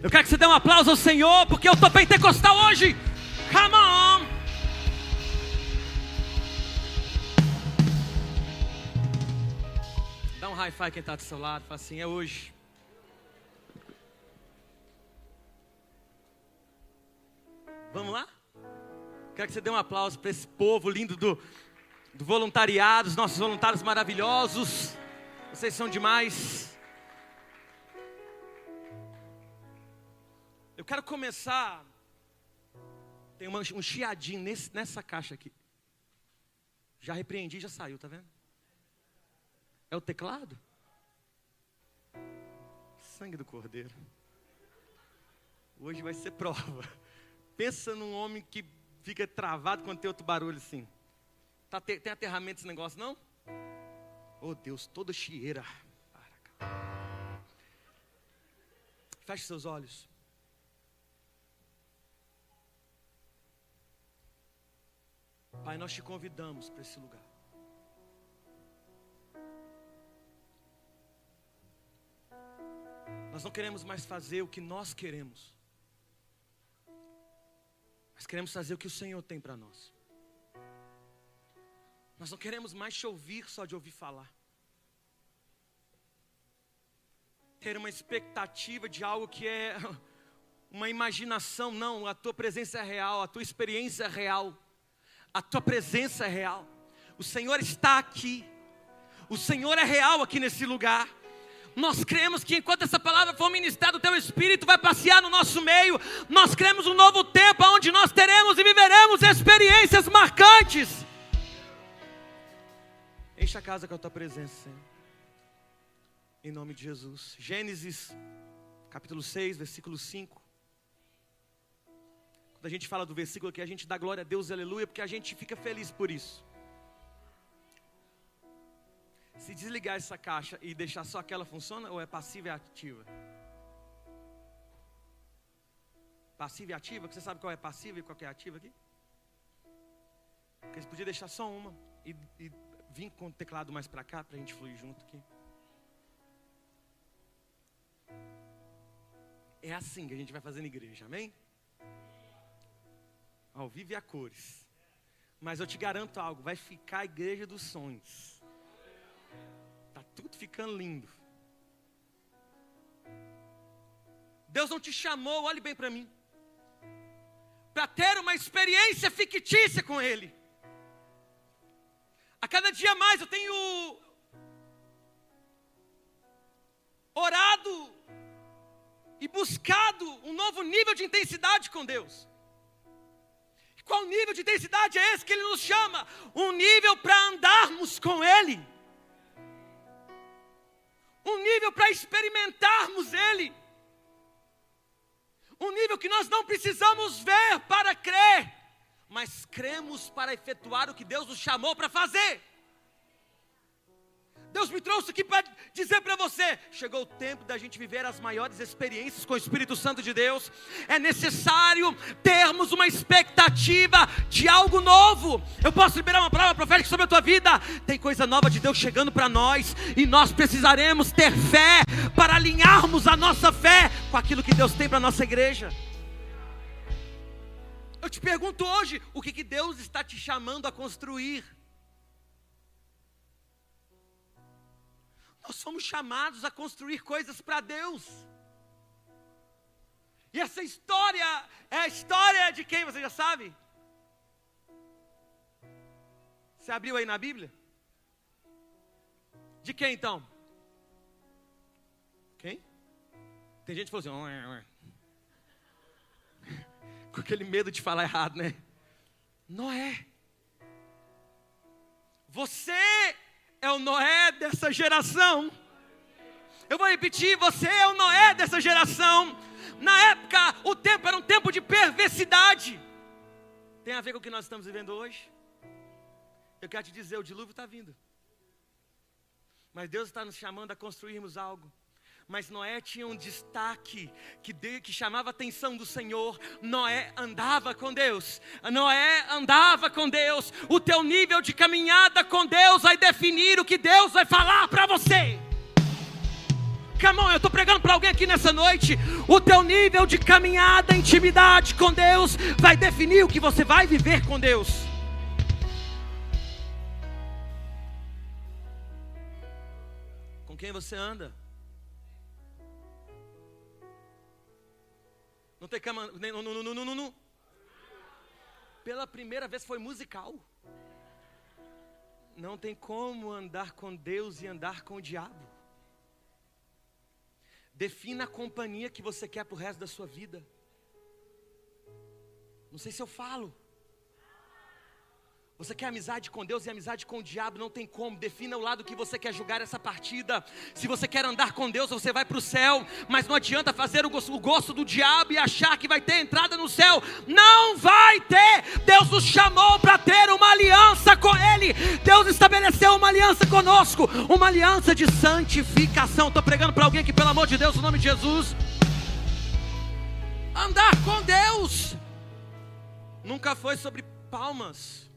Eu quero que você dê um aplauso ao Senhor, porque eu estou pentecostal hoje. Come on! Dá um high five quem está do seu lado, fala assim, é hoje. Vamos lá? Quero que você dê um aplauso para esse povo lindo do voluntariado, os nossos voluntários maravilhosos. Vocês são demais. Eu quero começar. Tem um chiadinho nessa caixa aqui. Já repreendi, já saiu, tá vendo? É o teclado? Sangue do Cordeiro. Hoje vai ser prova. Pensa num homem que fica travado quando tem outro barulho assim. Tem aterramento esse negócio, não? Oh Deus, toda chieira. Feche seus olhos. Pai, nós te convidamos para esse lugar. Nós não queremos mais fazer o que nós queremos. Nós queremos fazer o que o Senhor tem para nós. Nós não queremos mais te ouvir só de ouvir falar. Ter uma expectativa de algo que é uma imaginação. Não, a tua presença é real, a tua experiência é real. A tua presença é real. O Senhor está aqui. O Senhor é real aqui nesse lugar. Nós cremos que enquanto essa palavra for ministrada, o teu Espírito vai passear no nosso meio. Nós cremos um novo tempo, onde nós teremos e viveremos experiências marcantes. Enche a casa com a tua presença, Senhor. Em nome de Jesus. Gênesis, capítulo 6, versículo 5. Quando a gente fala do versículo aqui, a gente dá glória a Deus, aleluia, porque a gente fica feliz por isso. Se desligar essa caixa e deixar só aquela funciona, ou é passiva e ativa? Passiva e ativa? Você sabe qual é passiva e qual é ativa aqui? Porque você podia deixar só uma e vir com o teclado mais para cá, para a gente fluir junto aqui. É assim que a gente vai fazendo igreja, amém? Ao vivo e a cores. Mas eu te garanto algo, vai ficar a igreja dos sonhos. Tá tudo ficando lindo. Deus não te chamou, olhe bem para mim, para ter uma experiência fictícia com Ele. A cada dia mais eu tenho orado e buscado um novo nível de intensidade com Deus. Qual nível de intensidade é esse que Ele nos chama? Um nível para andarmos com Ele. Um nível para experimentarmos Ele. Um nível que nós não precisamos ver para crer, mas cremos para efetuar o que Deus nos chamou para fazer. Deus me trouxe aqui para dizer para você, chegou o tempo da gente viver as maiores experiências com o Espírito Santo de Deus. É necessário termos uma expectativa de algo novo. Eu posso liberar uma palavra profética sobre a tua vida? Tem coisa nova de Deus chegando para nós, e nós precisaremos ter fé para alinharmos a nossa fé com aquilo que Deus tem para a nossa igreja. Eu te pergunto hoje, o que Deus está te chamando a construir? Nós somos chamados a construir coisas para Deus. E essa história é a história de quem, você já sabe? Você abriu aí na Bíblia? De quem então? Quem? Tem gente que falou assim, com aquele medo de falar errado, né? Noé. Você é o Noé dessa geração. Eu vou repetir, você é o Noé dessa geração. Na época, o tempo era um tempo de perversidade. Tem a ver com o que nós estamos vivendo hoje? Eu quero te dizer, o dilúvio está vindo. Mas Deus está nos chamando a construirmos algo. Mas Noé tinha um destaque que chamava a atenção do Senhor. Noé andava com Deus. Noé andava com Deus. O teu nível de caminhada com Deus vai definir o que Deus vai falar para você. Come on, eu estou pregando para alguém aqui nessa noite. O teu nível de caminhada, intimidade com Deus vai definir o que você vai viver com Deus. Com quem você anda? Não tem cama, não. Pela primeira vez foi musical. Não tem como andar com Deus e andar com o diabo. Defina a companhia que você quer para o resto da sua vida. Não sei se eu falo. Você quer amizade com Deus e amizade com o diabo, não tem como. Defina o lado que você quer jogar essa partida. Se você quer andar com Deus, você vai para o céu. Mas não adianta fazer o gosto do diabo e achar que vai ter entrada no céu. Não vai ter. Deus nos chamou para ter uma aliança com Ele. Deus estabeleceu uma aliança conosco. Uma aliança de santificação. Estou pregando para alguém aqui, pelo amor de Deus, no nome de Jesus. Andar com Deus nunca foi sobre palmas.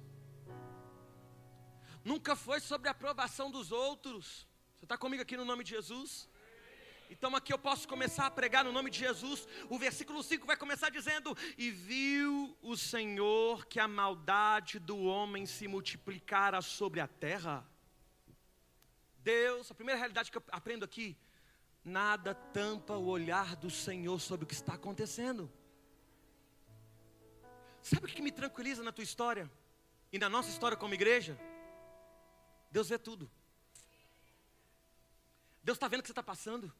Nunca foi sobre a aprovação dos outros. Você está comigo aqui no nome de Jesus? Então aqui eu posso começar a pregar no nome de Jesus. O versículo 5 vai começar dizendo: e viu o Senhor que a maldade do homem se multiplicara sobre a terra. Deus, a primeira realidade que eu aprendo aqui: nada tampa o olhar do Senhor sobre o que está acontecendo. Sabe o que me tranquiliza na tua história e na nossa história como igreja? Deus vê tudo. Deus está vendo o que você está passando.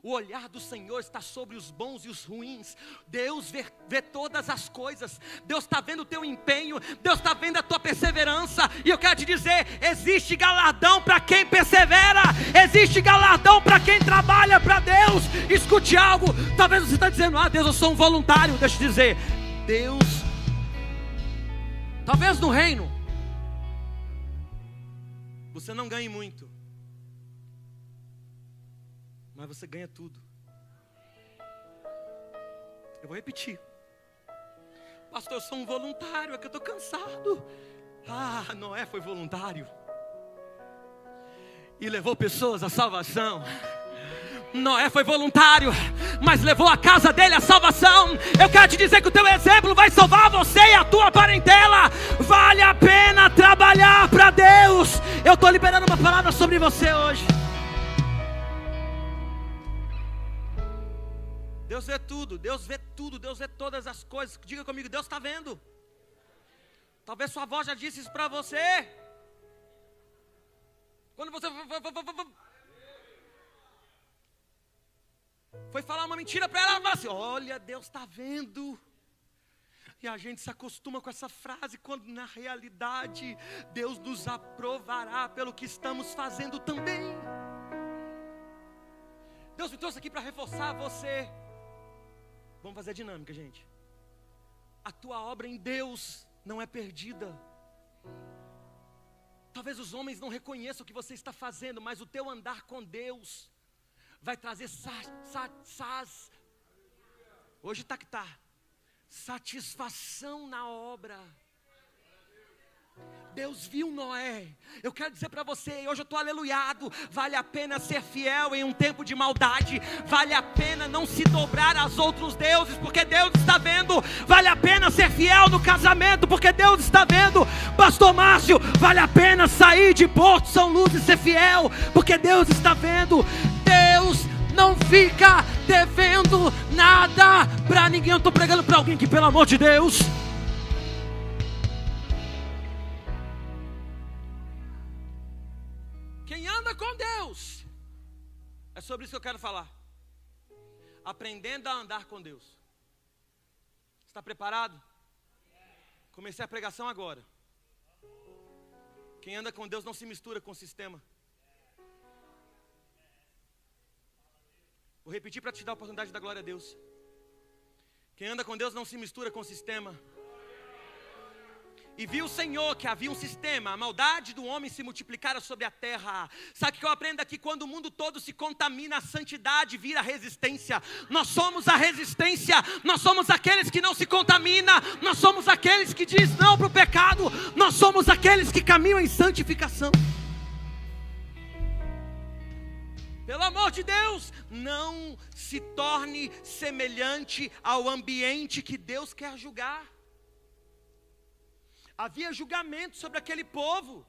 O olhar do Senhor está sobre os bons e os ruins. Deus vê todas as coisas. Deus está vendo o teu empenho. Deus está vendo a tua perseverança. E eu quero te dizer, existe galardão para quem persevera. Existe galardão para quem trabalha para Deus. Escute algo. Talvez você está dizendo: ah, Deus, eu sou um voluntário. Deixa eu te dizer, Deus, talvez no reino você não ganhe muito, mas você ganha tudo. Eu vou repetir. Pastor, eu sou um voluntário, é que eu estou cansado. Ah, Noé foi voluntário e levou pessoas à salvação. Noé foi voluntário, mas levou a casa dele à salvação. Eu quero te dizer que o teu exemplo vai salvar você e a tua parentela. Vale a pena trabalhar para Deus. Eu estou liberando uma palavra sobre você hoje. Deus vê tudo, Deus vê tudo, Deus vê todas as coisas. Diga comigo, Deus está vendo. Talvez sua avó já disse isso para você. Quando você foi falar uma mentira para ela falou assim: olha, Deus está vendo. E a gente se acostuma com essa frase, quando na realidade Deus nos aprovará pelo que estamos fazendo também. Deus me trouxe aqui para reforçar você. Vamos fazer a dinâmica, gente. A tua obra em Deus não é perdida. Talvez os homens não reconheçam o que você está fazendo, mas o teu andar com Deus vai trazer hoje está que está satisfação na obra. Deus viu Noé. Eu quero dizer para você, hoje eu estou aleluiado. Vale a pena ser fiel em um tempo de maldade. Vale a pena não se dobrar aos outros deuses, porque Deus está vendo. Vale a pena ser fiel no casamento, porque Deus está vendo. Pastor Márcio, vale a pena sair de Porto São Luz e ser fiel, porque Deus está vendo. Deus não fica devendo nada para ninguém. Eu estou pregando para alguém que, pelo amor de Deus, quem anda com Deus, é sobre isso que eu quero falar. Aprendendo a andar com Deus. Está preparado? Comecei a pregação agora. Quem anda com Deus não se mistura com o sistema. Vou repetir para te dar a oportunidade de dar glória a Deus. Quem anda com Deus não se mistura com o sistema. E viu o Senhor que havia um sistema, a maldade do homem se multiplicara sobre a terra. Sabe o que eu aprendo aqui? Quando o mundo todo se contamina, a santidade vira resistência. Nós somos a resistência, nós somos aqueles que não se contaminam, nós somos aqueles que diz não para o pecado, nós somos aqueles que caminham em santificação. Pelo amor de Deus, não se torne semelhante ao ambiente que Deus quer julgar. Havia julgamento sobre aquele povo.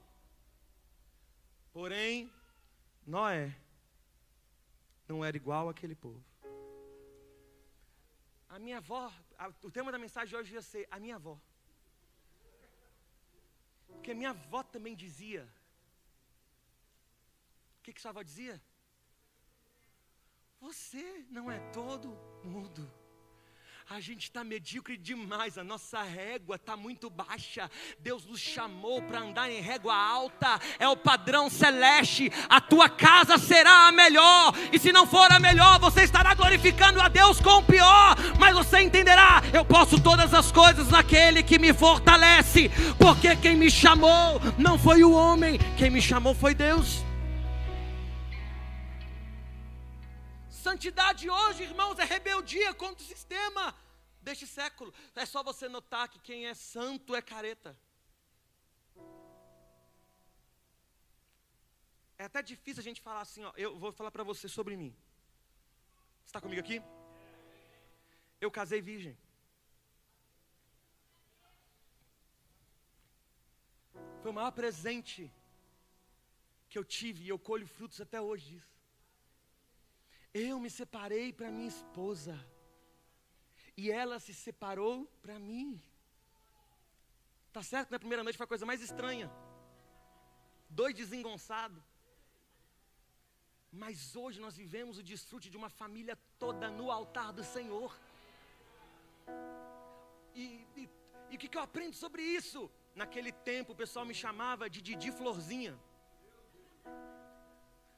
Porém, Noé não era igual àquele povo. A minha avó, o tema da mensagem de hoje ia ser a minha avó. Porque minha avó também dizia. O que sua avó dizia? Você não é todo mundo. A gente está medíocre demais, a nossa régua está muito baixa. Deus nos chamou para andar em régua alta, é o padrão celeste. A tua casa será a melhor, e se não for a melhor, você estará glorificando a Deus com o pior. Mas você entenderá, eu posso todas as coisas naquele que me fortalece, porque quem me chamou não foi o homem, quem me chamou foi Deus. Santidade hoje, irmãos, é rebeldia contra o sistema deste século. É só você notar que quem é santo é careta. É até difícil a gente falar assim, ó. Eu vou falar para você sobre mim. Você está comigo aqui? Eu casei virgem. Foi o maior presente que eu tive, e eu colho frutos até hoje disso. Eu me separei para minha esposa, e ela se separou para mim. Tá certo, na primeira noite foi a coisa mais estranha, 2 desengonçados. Mas hoje nós vivemos o desfrute de uma família toda no altar do Senhor. E o que eu aprendo sobre isso? Naquele tempo o pessoal me chamava de Didi Florzinha.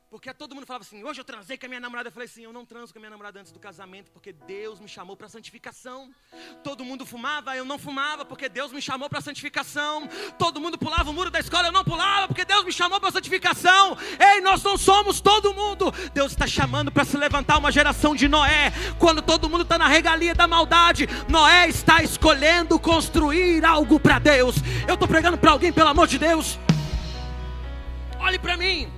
Porque todo mundo falava assim, hoje eu transei com a minha namorada. Eu falei assim, eu não transo com a minha namorada antes do casamento, porque Deus me chamou para santificação. Todo mundo fumava, eu não fumava, porque Deus me chamou para santificação. Todo mundo pulava o muro da escola, eu não pulava, porque Deus me chamou para santificação. Ei, nós não somos todo mundo. Deus está chamando para se levantar uma geração de Noé. Quando todo mundo está na regalia da maldade, Noé está escolhendo construir algo para Deus. Eu estou pregando para alguém, pelo amor de Deus. Olhe para mim.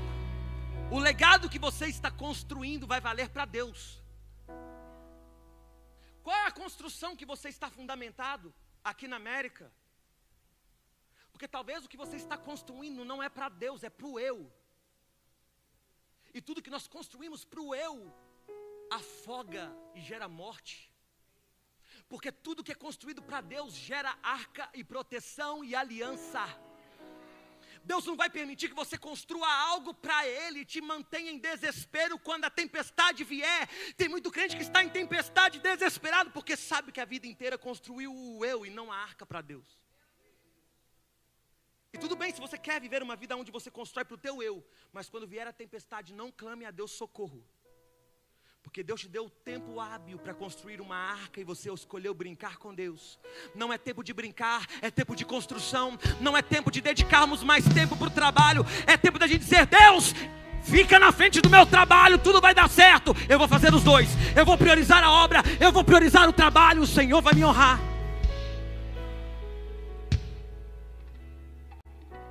O legado que você está construindo vai valer para Deus. Qual é a construção que você está fundamentado aqui na América? Porque talvez o que você está construindo não é para Deus, é para o eu. E tudo que nós construímos para o eu afoga e gera morte. Porque tudo que é construído para Deus gera arca e proteção e aliança. Deus não vai permitir que você construa algo para Ele e te mantenha em desespero quando a tempestade vier. Tem muito crente que está em tempestade desesperado porque sabe que a vida inteira construiu o eu e não a arca para Deus. E tudo bem se você quer viver uma vida onde você constrói para o teu eu, mas quando vier a tempestade, não clame a Deus socorro. Porque Deus te deu o tempo hábil para construir uma arca e você escolheu brincar com Deus. Não é tempo de brincar, é tempo de construção. Não é tempo de dedicarmos mais tempo para o trabalho. É tempo da gente dizer, Deus, fica na frente do meu trabalho, tudo vai dar certo. Eu vou fazer os dois, eu vou priorizar a obra, eu vou priorizar o trabalho, o Senhor vai me honrar.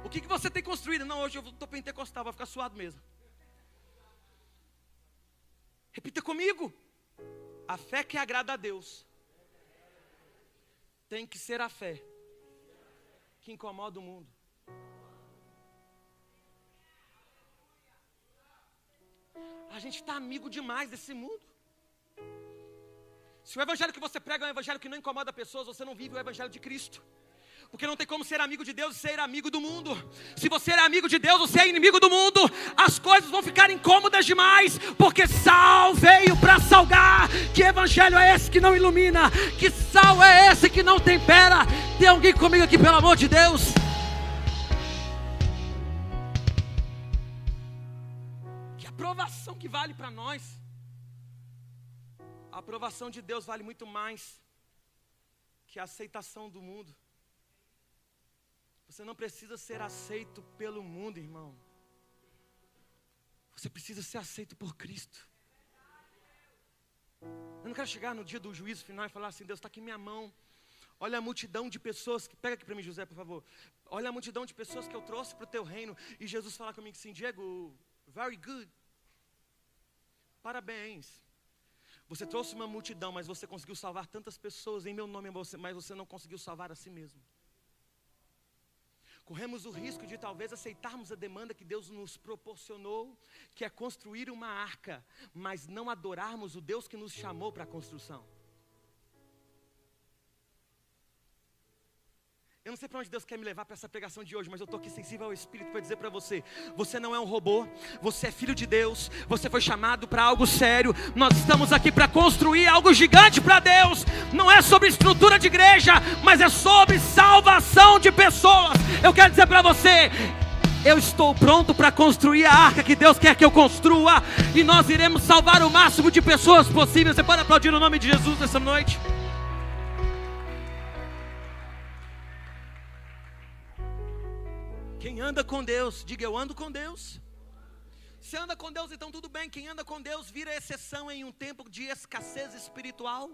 O que você tem construído? Não, hoje eu estou pentecostal, vou ficar suado mesmo. Repita comigo. A fé que agrada a Deus tem que ser a fé que incomoda o mundo. A gente está amigo demais desse mundo. Se o evangelho que você prega é um evangelho que não incomoda pessoas, você não vive o evangelho de Cristo. Porque não tem como ser amigo de Deus e ser amigo do mundo. Se você é amigo de Deus, você é inimigo do mundo. As coisas vão ficar incômodas demais. Porque sal veio para salgar. Que evangelho é esse que não ilumina? Que sal é esse que não tempera? Tem alguém comigo aqui, pelo amor de Deus? Que aprovação que vale para nós. A aprovação de Deus vale muito mais que a aceitação do mundo. Você não precisa ser aceito pelo mundo, irmão. Você precisa ser aceito por Cristo. Eu não quero chegar no dia do juízo final e falar assim, Deus, está aqui minha mão. Olha a multidão de pessoas, pega aqui para mim, José, por favor. Olha a multidão de pessoas que eu trouxe para o teu reino. E Jesus fala comigo assim, Diego, very good. Parabéns. Você trouxe uma multidão, mas você conseguiu salvar tantas pessoas em meu nome, mas você não conseguiu salvar a si mesmo. Corremos o risco de talvez aceitarmos a demanda que Deus nos proporcionou, que é construir uma arca, mas não adorarmos o Deus que nos chamou para a construção. Eu não sei para onde Deus quer me levar para essa pregação de hoje, mas eu estou aqui sensível ao Espírito para dizer para você: você não é um robô, você é filho de Deus, você foi chamado para algo sério. Nós estamos aqui para construir algo gigante para Deus. Não é sobre estrutura de igreja, mas é sobre salvação de pessoas. Eu quero dizer para você: eu estou pronto para construir a arca que Deus quer que eu construa, e nós iremos salvar o máximo de pessoas possível. Você pode aplaudir o nome de Jesus nessa noite? Quem anda com Deus, diga: eu ando com Deus. Se anda com Deus, então tudo bem. Quem anda com Deus vira exceção em um tempo de escassez espiritual.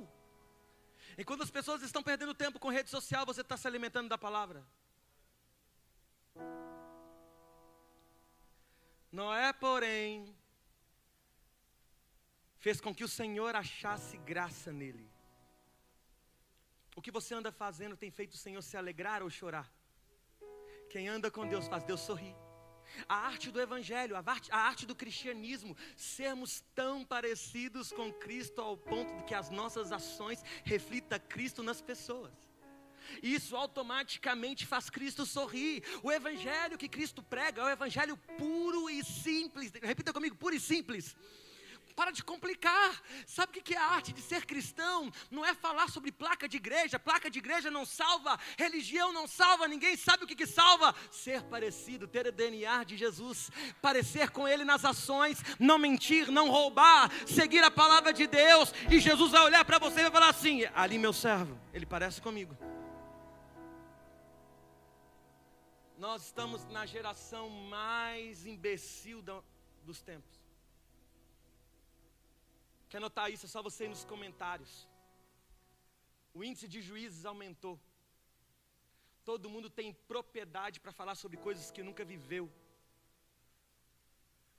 Enquanto as pessoas estão perdendo tempo com rede social, você está se alimentando da palavra. Noé, porém, fez com que o Senhor achasse graça nele. O que você anda fazendo tem feito o Senhor se alegrar ou chorar? Quem anda com Deus faz Deus sorrir. A arte do evangelho, a arte do cristianismo, sermos tão parecidos com Cristo ao ponto de que as nossas ações reflitam Cristo nas pessoas. Isso automaticamente faz Cristo sorrir. O evangelho que Cristo prega é o evangelho puro e simples. Repita comigo: puro e simples. Para de complicar. Sabe o que é a arte de ser cristão? Não é falar sobre placa de igreja. Placa de igreja não salva, religião não salva. Ninguém sabe o que salva. Ser parecido, ter o DNA de Jesus, parecer com Ele nas ações, não mentir, não roubar, seguir a palavra de Deus. E Jesus vai olhar para você e vai falar assim: ali meu servo, ele parece comigo. Nós estamos na geração mais imbecil dos tempos. Quer notar isso? É só você ir nos comentários. O índice de juízes aumentou. Todo mundo tem propriedade para falar sobre coisas que nunca viveu.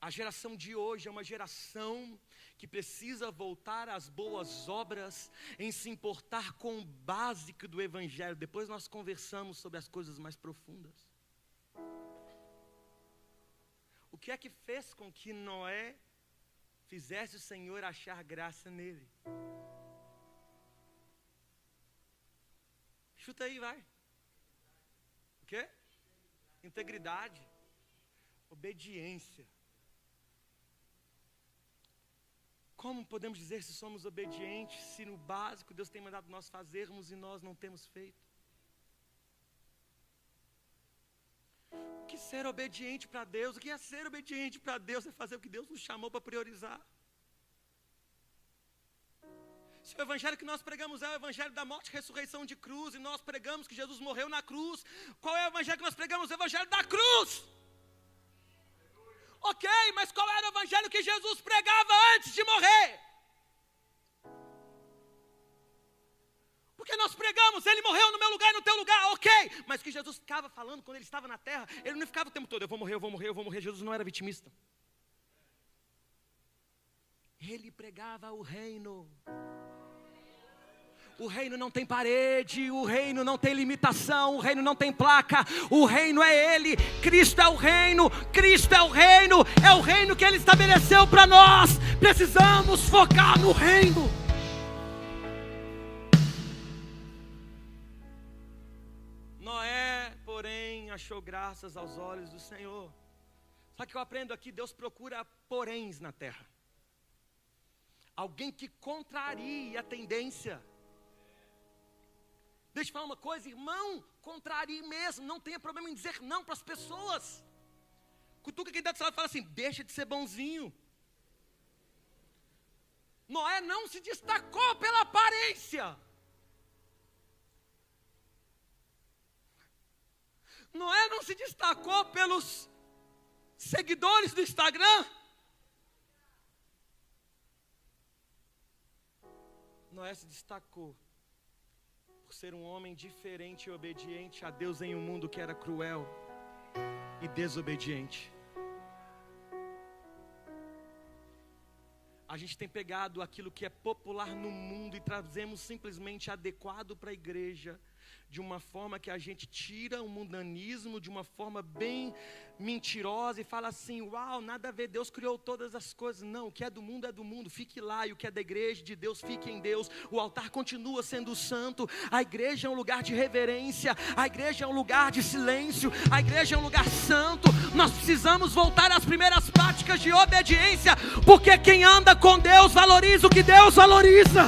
A geração de hoje é uma geração que precisa voltar às boas obras, em se importar com o básico do evangelho. Depois nós conversamos sobre as coisas mais profundas. O que é que fez com que Noé fizesse o Senhor achar graça nele? Chuta aí, vai. O quê? Integridade. Obediência. Como podemos dizer se somos obedientes, se no básico Deus tem mandado nós fazermos e nós não temos feito? O que ser obediente para Deus? O que é ser obediente para Deus? É fazer o que Deus nos chamou para priorizar. Se o evangelho que nós pregamos é o evangelho da morte e ressurreição de cruz, e nós pregamos que Jesus morreu na cruz, qual é o evangelho que nós pregamos? O evangelho da cruz. Ok, mas qual era o evangelho que Jesus pregava antes de morrer? Porque nós pregamos, Ele morreu no meu lugar e no teu lugar, ok. Mas que Jesus ficava falando quando Ele estava na terra, Ele não ficava o tempo todo: eu vou morrer, eu vou morrer, eu vou morrer. Jesus não era vitimista. Ele pregava o reino. O reino não tem parede, o reino não tem limitação, o reino não tem placa, o reino é Ele, Cristo é o reino, Cristo é o reino que Ele estabeleceu para nós. Precisamos focar no reino. Noé, porém, achou graças aos olhos do Senhor. Sabe o que eu aprendo aqui? Deus procura poréns na terra. Alguém que contrarie a tendência. Deixa eu falar uma coisa, irmão, contrarie mesmo, não tenha problema em dizer não para as pessoas. Cutuca quem está do seu lado e fala assim: deixa de ser bonzinho. Noé não se destacou pela aparência. Noé não se destacou pelos seguidores do Instagram. Noé se destacou por ser um homem diferente e obediente a Deus em um mundo que era cruel e desobediente. A gente tem pegado aquilo que é popular no mundo e trazemos simplesmente adequado para a igreja, de uma forma que a gente tira o mundanismo de uma forma bem mentirosa e fala assim: uau, nada a ver, Deus criou todas as coisas. Não, o que é do mundo, fique lá, e o que é da igreja de Deus, fique em Deus. O altar continua sendo santo, a igreja é um lugar de reverência, a igreja é um lugar de silêncio, a igreja é um lugar santo. Nós precisamos voltar às primeiras práticas de obediência, porque quem anda com Deus valoriza o que Deus valoriza.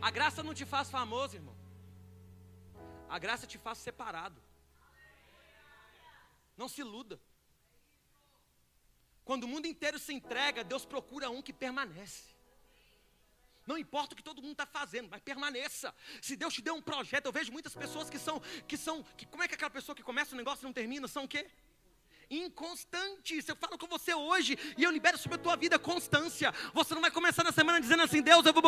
A graça não te faz famoso, irmão. A graça te faz separado. Não se iluda. Quando o mundo inteiro se entrega, Deus procura um que permanece. Não importa o que todo mundo está fazendo, mas permaneça. Se Deus te deu um projeto, eu vejo muitas pessoas que como é que aquela pessoa que começa um negócio e não termina, são o quê? Inconstantes. Eu falo com você hoje e eu libero sobre a tua vida constância. Você não vai começar na semana dizendo assim: Deus, eu vou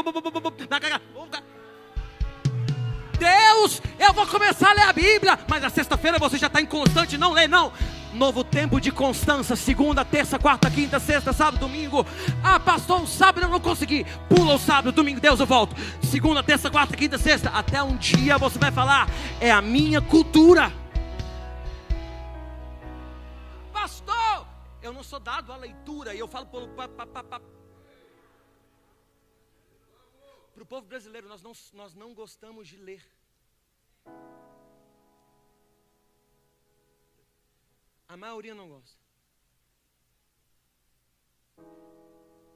começar a ler a Bíblia, mas na sexta-feira você já está inconstante, não lê, não. Novo tempo de constância, segunda, terça, quarta, quinta, sexta, sábado, domingo. Ah, pastor, o sábado eu não consegui. Pula o sábado, domingo, Deus, eu volto. Segunda, terça, quarta, quinta, sexta. Até um dia você vai falar: é a minha cultura. Pastor, eu não sou dado à leitura. E eu falo para o povo brasileiro: nós não gostamos de ler. A maioria não gosta.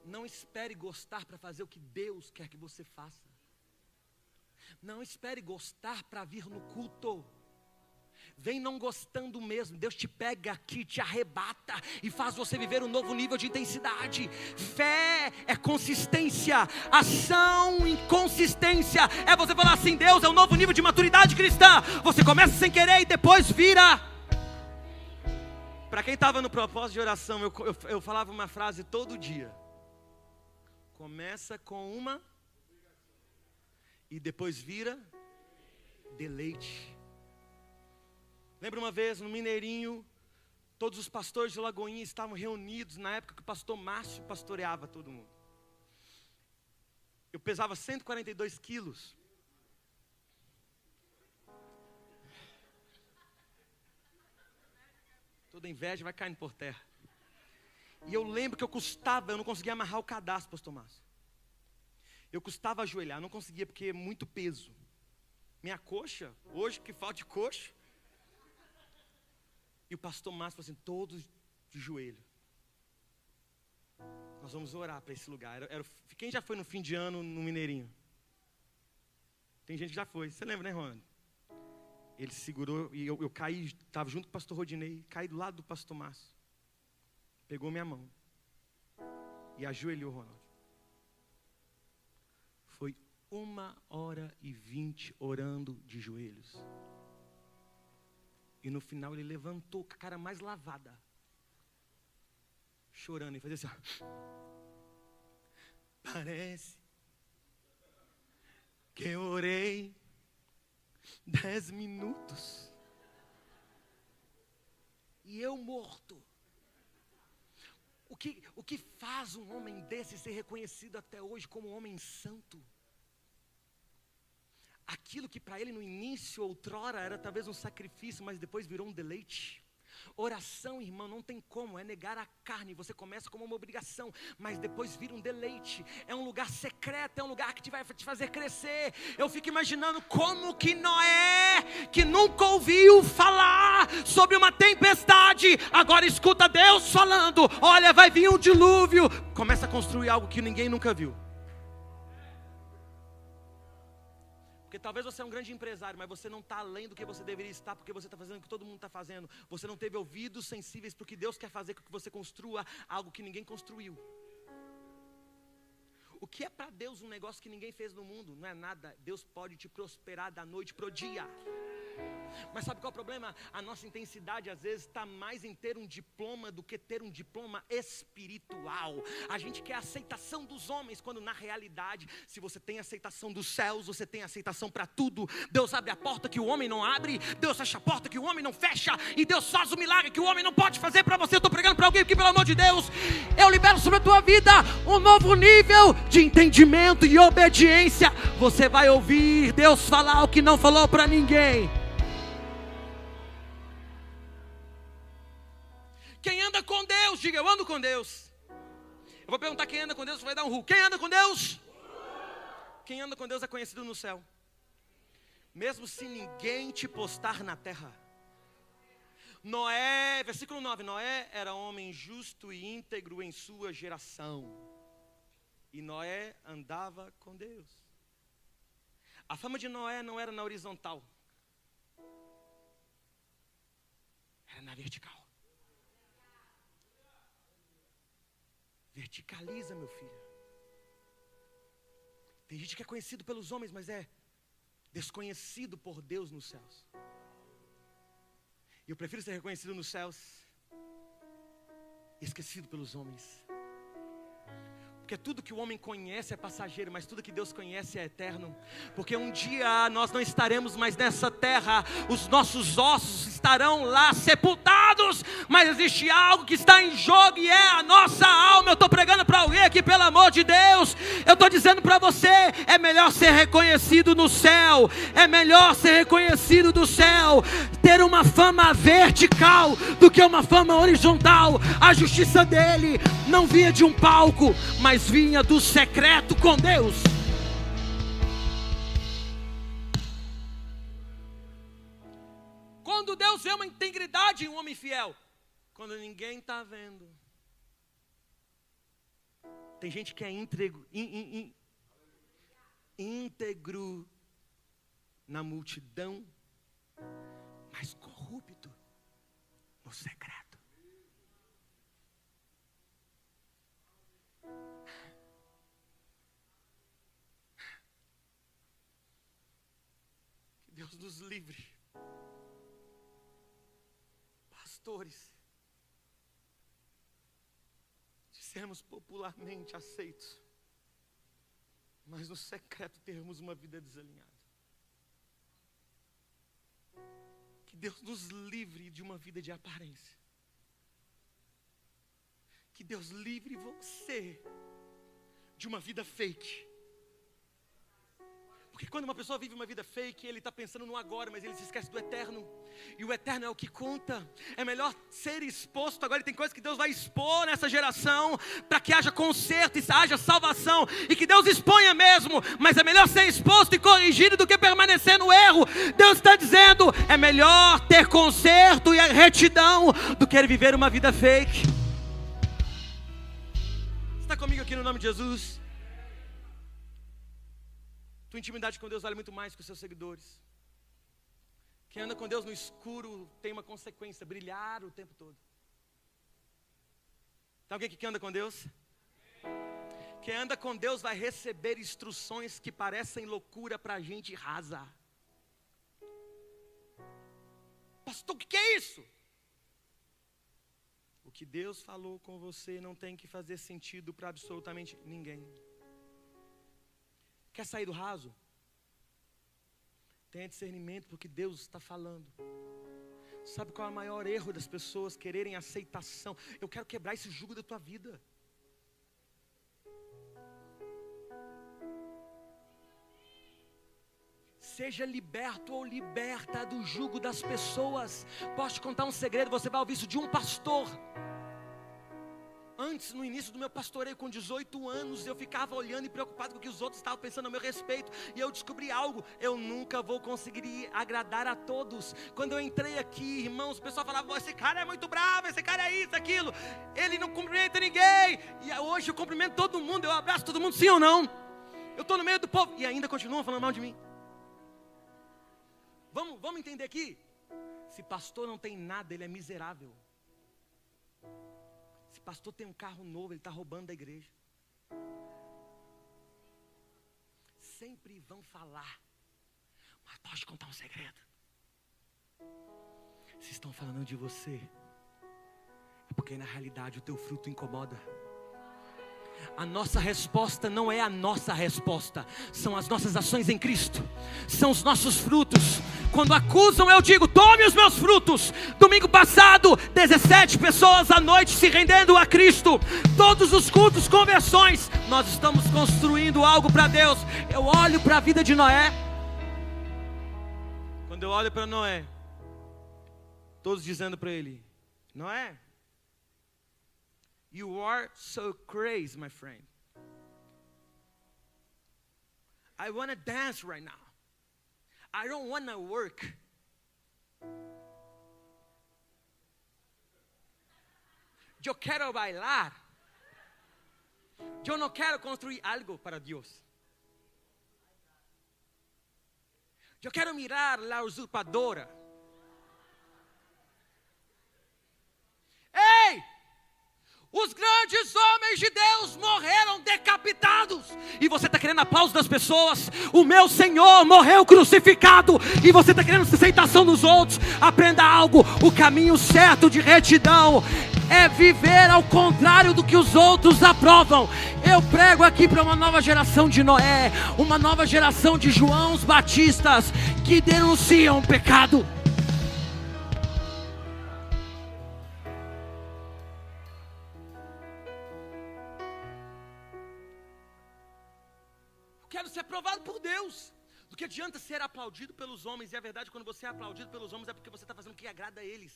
Não espere gostar para fazer o que Deus quer que você faça. Não espere gostar para vir no culto. Vem não gostando mesmo, Deus te pega aqui, te arrebata e faz você viver um novo nível de intensidade. Fé é consistência, ação em consistência. É você falar assim: Deus, é um novo nível de maturidade cristã. Você começa sem querer e depois vira. Para quem estava no propósito de oração, eu falava uma frase todo dia: começa com uma e depois vira deleite. Lembra uma vez no Mineirinho, todos os pastores de Lagoinha estavam reunidos na época que o pastor Márcio pastoreava todo mundo. Eu pesava 142 quilos. Toda inveja vai caindo por terra. E eu lembro que eu não conseguia amarrar o cadastro, pastor Márcio. Eu custava ajoelhar, não conseguia porque é muito peso. Minha coxa, hoje que falta de coxa. E o pastor Márcio falou assim: todos de joelho. Nós vamos orar para esse lugar. Quem já foi no fim de ano no Mineirinho? Tem gente que já foi. Você lembra, né, Ronaldo? Ele segurou e eu caí, estava junto com o pastor Rodinei, caí do lado do pastor Márcio. Pegou minha mão e ajoelhou, Ronaldo. Foi 1h20 orando de joelhos. E no final ele levantou com a cara mais lavada, chorando, e fazia assim: parece que eu orei 10 minutos e eu morto. O que faz um homem desse ser reconhecido até hoje como um homem santo? Aquilo que para ele no início, outrora, era talvez um sacrifício, mas depois virou um deleite. Oração, irmão, não tem como, é negar a carne. Você começa como uma obrigação, mas depois vira um deleite. É um lugar secreto, é um lugar que vai te fazer crescer. Eu fico imaginando como que Noé, que nunca ouviu falar sobre uma tempestade, agora escuta Deus falando: olha, vai vir um dilúvio. Começa a construir algo que ninguém nunca viu. Porque talvez você é um grande empresário, mas você não está além do que você deveria estar, porque você está fazendo o que todo mundo está fazendo. Você não teve ouvidos sensíveis para o que Deus quer fazer, com que você construa algo que ninguém construiu. O que é para Deus um negócio que ninguém fez no mundo? Não é nada. Deus pode te prosperar da noite para o dia. Mas sabe qual é o problema? A nossa intensidade às vezes está mais em ter um diploma do que ter um diploma espiritual. A gente quer a aceitação dos homens, quando na realidade, se você tem aceitação dos céus, você tem aceitação para tudo. Deus abre a porta que o homem não abre, Deus fecha a porta que o homem não fecha, e Deus faz o milagre que o homem não pode fazer para você. Eu estou pregando para alguém aqui, pelo amor de Deus. Eu libero sobre a tua vida um novo nível de entendimento e obediência. Você vai ouvir Deus falar o que não falou para ninguém. Quem anda com Deus, diga: eu ando com Deus. Eu vou perguntar quem anda com Deus, você vai dar um ru. Quem anda com Deus? Quem anda com Deus é conhecido no céu. Mesmo se ninguém te postar na terra. Noé, versículo 9, Noé era homem justo e íntegro em sua geração. E Noé andava com Deus. A fama de Noé não era na horizontal, era na vertical. Verticaliza, meu filho. Tem gente que é conhecido pelos homens, mas é desconhecido por Deus nos céus. E eu prefiro ser reconhecido nos céus, esquecido pelos homens. Porque tudo que o homem conhece é passageiro, mas tudo que Deus conhece é eterno. Porque um dia nós não estaremos mais nessa terra, os nossos ossos estarão lá sepultados, mas existe algo que está em jogo e é a nossa alma. Eu estou pregando para alguém aqui, pelo amor de Deus. Eu estou dizendo para você, é melhor ser reconhecido no céu, é melhor ser reconhecido do céu, ter uma fama vertical do que uma fama horizontal. A justiça dele não vinha de um palco, mas vinha do secreto com Deus. Quando Deus vê uma integridade em um homem fiel, quando ninguém está vendo. Tem gente que é íntegro na multidão, mas corrupto no secreto. Deus nos livre, pastores, de sermos popularmente aceitos, mas no secreto termos uma vida desalinhada. Que Deus nos livre de uma vida de aparência. Que Deus livre você de uma vida fake. Porque quando uma pessoa vive uma vida fake, ele está pensando no agora, mas ele se esquece do eterno. E o eterno é o que conta. É melhor ser exposto. Agora tem coisas que Deus vai expor nessa geração, para que haja conserto e haja salvação, e que Deus exponha mesmo. Mas é melhor ser exposto e corrigido do que permanecer no erro. Deus está dizendo, é melhor ter conserto e retidão do que viver uma vida fake. Você está comigo aqui no nome de Jesus? Tua intimidade com Deus vale muito mais que os seus seguidores. Quem anda com Deus no escuro tem uma consequência: brilhar o tempo todo. Tem alguém aqui que anda com Deus? Quem anda com Deus vai receber instruções que parecem loucura para a gente rasa. Pastor, o que é isso? O que Deus falou com você não tem que fazer sentido para absolutamente ninguém. Quer sair do raso? Tenha discernimento porque Deus está falando. Sabe qual é o maior erro das pessoas? Quererem aceitação. Eu quero quebrar esse jugo da tua vida. Seja liberto ou liberta do jugo das pessoas. Posso te contar um segredo? Você vai ouvir isso de um pastor. Antes, no início do meu pastoreio, com 18 anos, eu ficava olhando e preocupado com o que os outros estavam pensando a meu respeito. E eu descobri algo: eu nunca vou conseguir agradar a todos. Quando eu entrei aqui, irmãos, o pessoal falava, esse cara é muito bravo, esse cara é isso, aquilo. Ele não cumprimenta ninguém. E hoje eu cumprimento todo mundo, eu abraço todo mundo, sim ou não? Eu estou no meio do povo e ainda continuam falando mal de mim. Vamos entender aqui. Se pastor não tem nada, ele é miserável. Se pastor tem um carro novo, ele está roubando da igreja. Sempre vão falar. Mas posso te contar um segredo? Se estão falando de você, é porque na realidade o teu fruto incomoda. A nossa resposta não é a nossa resposta, são as nossas ações em Cristo, são os nossos frutos. Quando acusam, eu digo: tome os meus frutos. Domingo passado, 17 pessoas à noite se rendendo a Cristo. Todos os cultos, conversões. Nós estamos construindo algo para Deus. Eu olho para a vida de Noé. Quando eu olho para Noé, todos dizendo para ele: Noé, you are so crazy, my friend. I want to dance right now. I don't want to work. Eu quero bailar. Eu não quero construir algo para Deus. Eu quero mirar a usurpadora. Ei! Os grandes homens de Deus morreram decapitados. E você está querendo aplauso das pessoas. O meu Senhor morreu crucificado. E você está querendo aceitação dos outros. Aprenda algo: o caminho certo de retidão é viver ao contrário do que os outros aprovam. Eu prego aqui para uma nova geração de Noé, uma nova geração de Joãos Batistas que denunciam o pecado. Quero ser aprovado por Deus. Do que adianta ser aplaudido pelos homens? E a verdade, quando você é aplaudido pelos homens, é porque você está fazendo o que agrada a eles.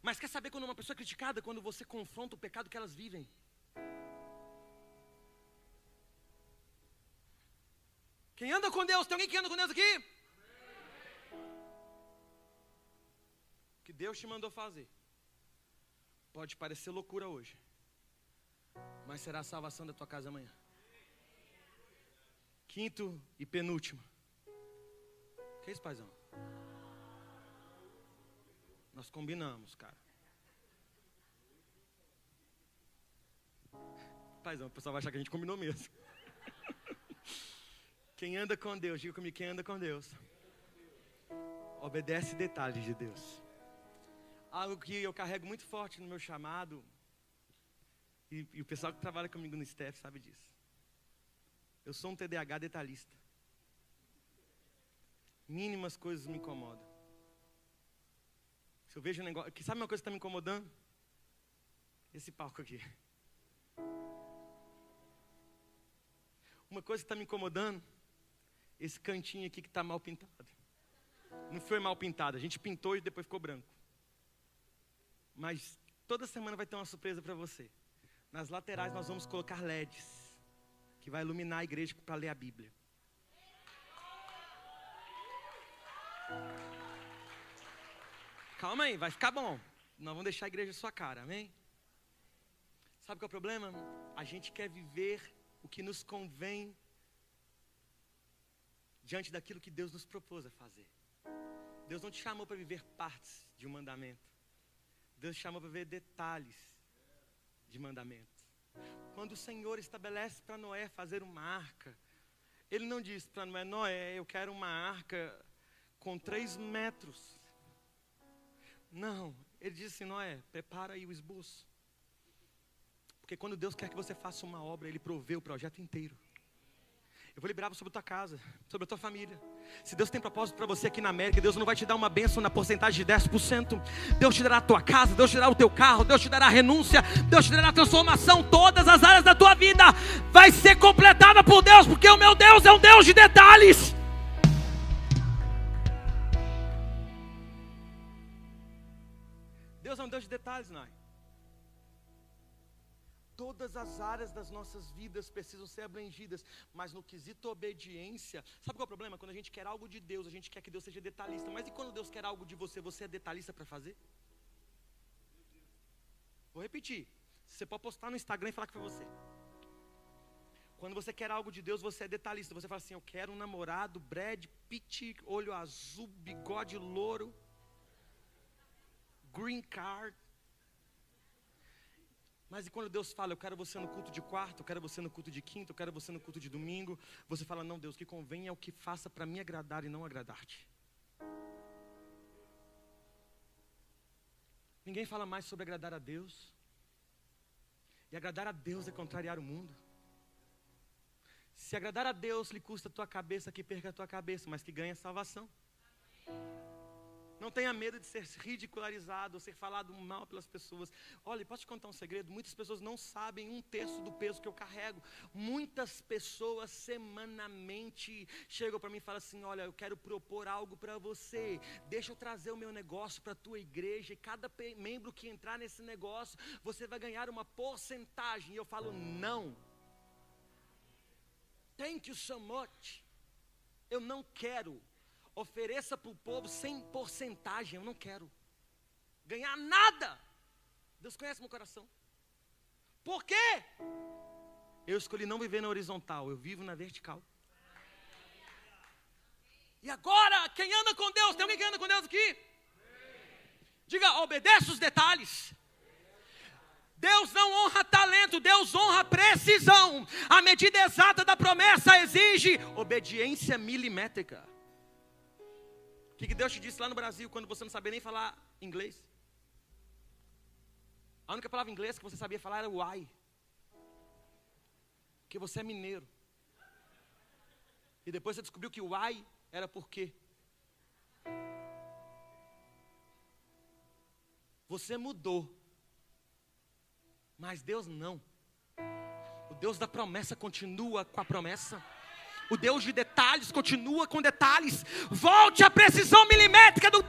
Mas quer saber quando uma pessoa é criticada? Quando você confronta o pecado que elas vivem. Quem anda com Deus? Tem alguém que anda com Deus aqui? O que Deus te mandou fazer pode parecer loucura hoje, mas será a salvação da tua casa amanhã. Quinto e penúltimo. Que isso, paizão? Nós combinamos, cara. Paizão, o pessoal vai achar que a gente combinou mesmo. Quem anda com Deus, diga comigo: quem anda com Deus obedece detalhes de Deus. Algo que eu carrego muito forte no meu chamado, e o pessoal que trabalha comigo no staff sabe disso. Eu sou um TDAH detalhista. Mínimas coisas me incomodam. Se eu vejo um negócio... Sabe uma coisa que está me incomodando? Esse palco aqui. Uma coisa que está me incomodando: esse cantinho aqui que está mal pintado. Não foi mal pintado, a gente pintou e depois ficou branco. Mas toda semana vai ter uma surpresa para você. Nas laterais nós vamos colocar LEDs, que vai iluminar a igreja para ler a Bíblia. Calma aí, vai ficar bom. Nós vamos deixar a igreja sua cara, amém? Sabe qual é o problema? A gente quer viver o que nos convém diante daquilo que Deus nos propôs a fazer. Deus não te chamou para viver partes de um mandamento. Deus te chamou para ver detalhes de mandamento. Quando o Senhor estabelece para Noé fazer uma arca, Ele não diz para Noé: Noé, eu quero uma arca com 3 metros. Não, Ele diz assim: Noé, prepara aí o esboço. Porque quando Deus quer que você faça uma obra, Ele provê o projeto inteiro. Eu vou liberar sobre a tua casa, sobre a tua família. Se Deus tem propósito para você aqui na América, Deus não vai te dar uma bênção na porcentagem de 10%. Deus te dará a tua casa, Deus te dará o teu carro, Deus te dará a renúncia, Deus te dará a transformação. Todas as áreas da tua vida vai ser completada por Deus, porque o meu Deus é um Deus de detalhes. Deus é um Deus de detalhes, não é? Todas as áreas das nossas vidas precisam ser abrangidas, mas no quesito obediência, sabe qual é o problema? Quando a gente quer algo de Deus, a gente quer que Deus seja detalhista. Mas e quando Deus quer algo de você, você é detalhista para fazer? Vou repetir. Você pode postar no Instagram e falar que foi você. Quando você quer algo de Deus, você é detalhista. Você fala assim: eu quero um namorado, Brad Pitt, olho azul, bigode louro, green card. Mas e quando Deus fala: eu quero você no culto de quarta, eu quero você no culto de quinta, eu quero você no culto de domingo, você fala: não, Deus, o que convém é o que faça para me agradar e não agradar-te. Ninguém fala mais sobre agradar a Deus. E agradar a Deus é contrariar o mundo. Se agradar a Deus lhe custa a tua cabeça, que perca a tua cabeça, mas que ganhe a salvação. Não tenha medo de ser ridicularizado, ou ser falado mal pelas pessoas. Olha, posso te contar um segredo? Muitas pessoas não sabem 1/3 do peso que eu carrego. Muitas pessoas semanalmente chegam para mim e falam assim: olha, eu quero propor algo para você. Deixa eu trazer o meu negócio para a tua igreja. E cada membro que entrar nesse negócio, você vai ganhar uma porcentagem. E eu falo: não. Thank you so much. Eu não quero. Ofereça para o povo sem porcentagem. Eu não quero ganhar nada. Deus conhece meu coração. Por quê? Eu escolhi não viver na horizontal, eu vivo na vertical. E agora, quem anda com Deus? Tem alguém que anda com Deus aqui? Diga: obedeça os detalhes. Deus não honra talento, Deus honra precisão. A medida exata da promessa exige obediência milimétrica. O que Deus te disse lá no Brasil, quando você não sabia nem falar inglês? A única palavra em inglês que você sabia falar era why. Porque você é mineiro. E depois você descobriu que why era por quê. Você mudou. Mas Deus não. O Deus da promessa continua com a promessa. O Deus de detalhes continua com detalhes. Volte à precisão milimétrica do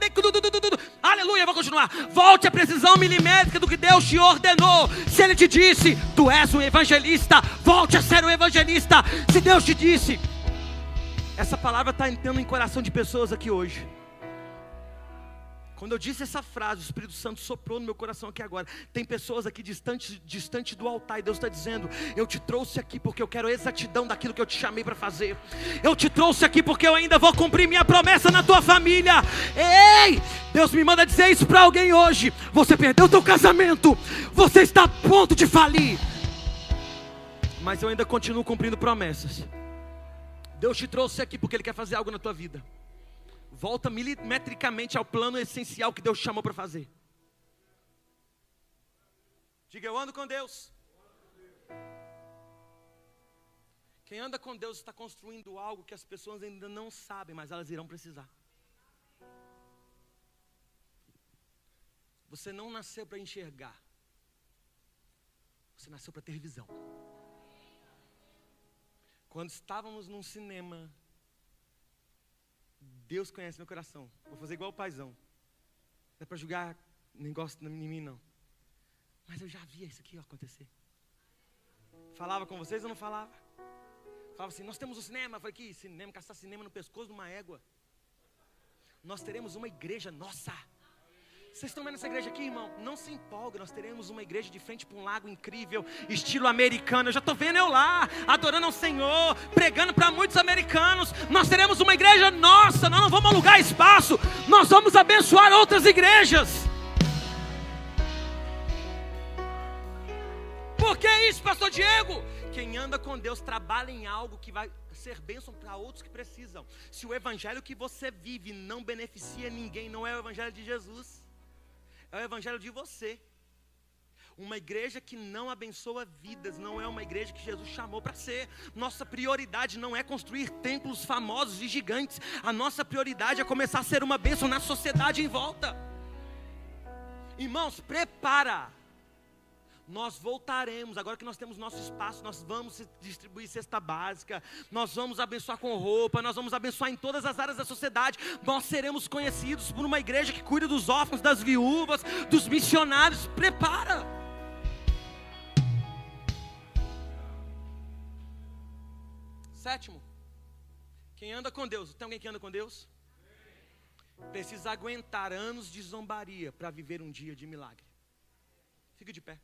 aleluia, vou continuar. Volte à precisão milimétrica do que Deus te ordenou. Se Ele te disse: tu és um evangelista, volte a ser um evangelista. Se Deus te disse, essa palavra está entrando em coração de pessoas aqui hoje. Quando eu disse essa frase, o Espírito Santo soprou no meu coração aqui agora. Tem pessoas aqui distante do altar, e Deus está dizendo: eu te trouxe aqui porque eu quero exatidão daquilo que eu te chamei para fazer. Eu te trouxe aqui porque eu ainda vou cumprir minha promessa na tua família. Ei, Deus me manda dizer isso para alguém hoje. Você perdeu o teu casamento, você está a ponto de falir, mas eu ainda continuo cumprindo promessas. Deus te trouxe aqui porque Ele quer fazer algo na tua vida. Volta milimetricamente ao plano essencial que Deus te chamou para fazer. Diga: eu ando com Deus. Quem anda com Deus está construindo algo que as pessoas ainda não sabem, mas elas irão precisar. Você não nasceu para enxergar. Você nasceu para ter visão. Quando estávamos num cinema, Deus conhece meu coração. Vou fazer igual o paizão. Não é para julgar negócio em mim, não. Mas eu já via isso aqui acontecer. Falava com vocês ou não falava? Falava assim: nós temos um cinema. Eu falei: que cinema? Caçar cinema no pescoço de uma égua. Nós teremos uma igreja nossa. Vocês estão vendo essa igreja aqui, irmão? Não se empolga, nós teremos uma igreja de frente para um lago incrível, estilo americano. Eu já estou vendo eu lá, adorando ao Senhor, pregando para muitos americanos. Nós teremos uma igreja nossa, nós não vamos alugar espaço, nós vamos abençoar outras igrejas. Por que isso, pastor Diego? Quem anda com Deus trabalha em algo que vai ser bênção para outros que precisam. Se o evangelho que você vive não beneficia ninguém, não é o evangelho de Jesus. É o evangelho de você. Uma igreja que não abençoa vidas não é uma igreja que Jesus chamou para ser. Nossa prioridade não é construir templos famosos e gigantes. A nossa prioridade é começar a ser uma bênção na sociedade em volta. Irmãos, prepara. Nós voltaremos, agora que nós temos nosso espaço, nós vamos distribuir cesta básica, nós vamos abençoar com roupa, nós vamos abençoar em todas as áreas da sociedade. Nós seremos conhecidos por uma igreja que cuida dos órfãos, das viúvas, dos missionários. Prepara. Sétimo, quem anda com Deus, tem alguém que anda com Deus? Precisa aguentar anos de zombaria para viver um dia de milagre. Fica de pé.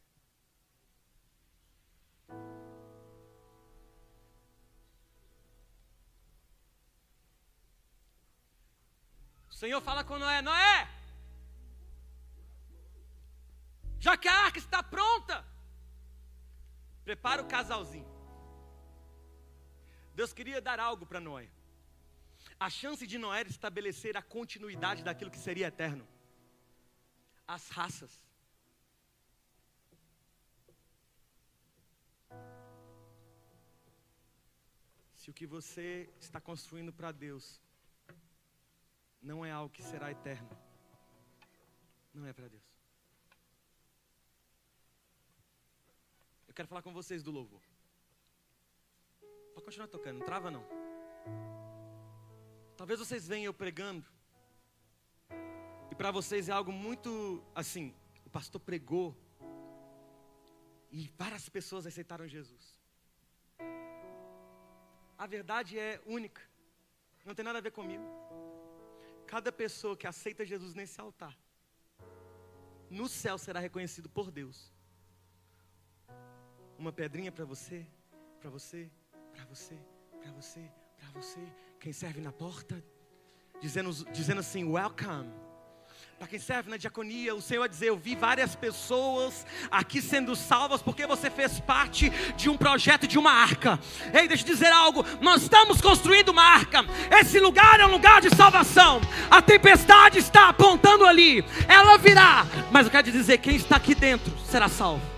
O Senhor fala com Noé: Noé, já que a arca está pronta, prepara o casalzinho. Deus queria dar algo para Noé. A chance de Noé estabelecer a continuidade daquilo que seria eterno. as raças. Se o que você está construindo para Deus não é algo que será eterno, não é para Deus. Eu quero falar com vocês do louvor. Pode continuar tocando, não trava não. Talvez vocês venham eu pregando e para vocês é algo muito assim, o pastor pregou e várias pessoas aceitaram Jesus. A verdade é única, não tem nada a ver comigo. Cada pessoa que aceita Jesus nesse altar, no céu será reconhecido por Deus. Uma pedrinha para você, para você, para você, para você, para você. Quem serve na porta, dizendo assim, welcome. Para quem serve na diaconia, o Senhor vai dizer, eu vi várias pessoas aqui sendo salvas porque você fez parte de um projeto, de uma arca. Ei, deixa eu dizer algo, nós estamos construindo uma arca. Esse lugar é um lugar de salvação. A tempestade está apontando ali, ela virá. Mas eu quero te dizer, quem está aqui dentro será salvo.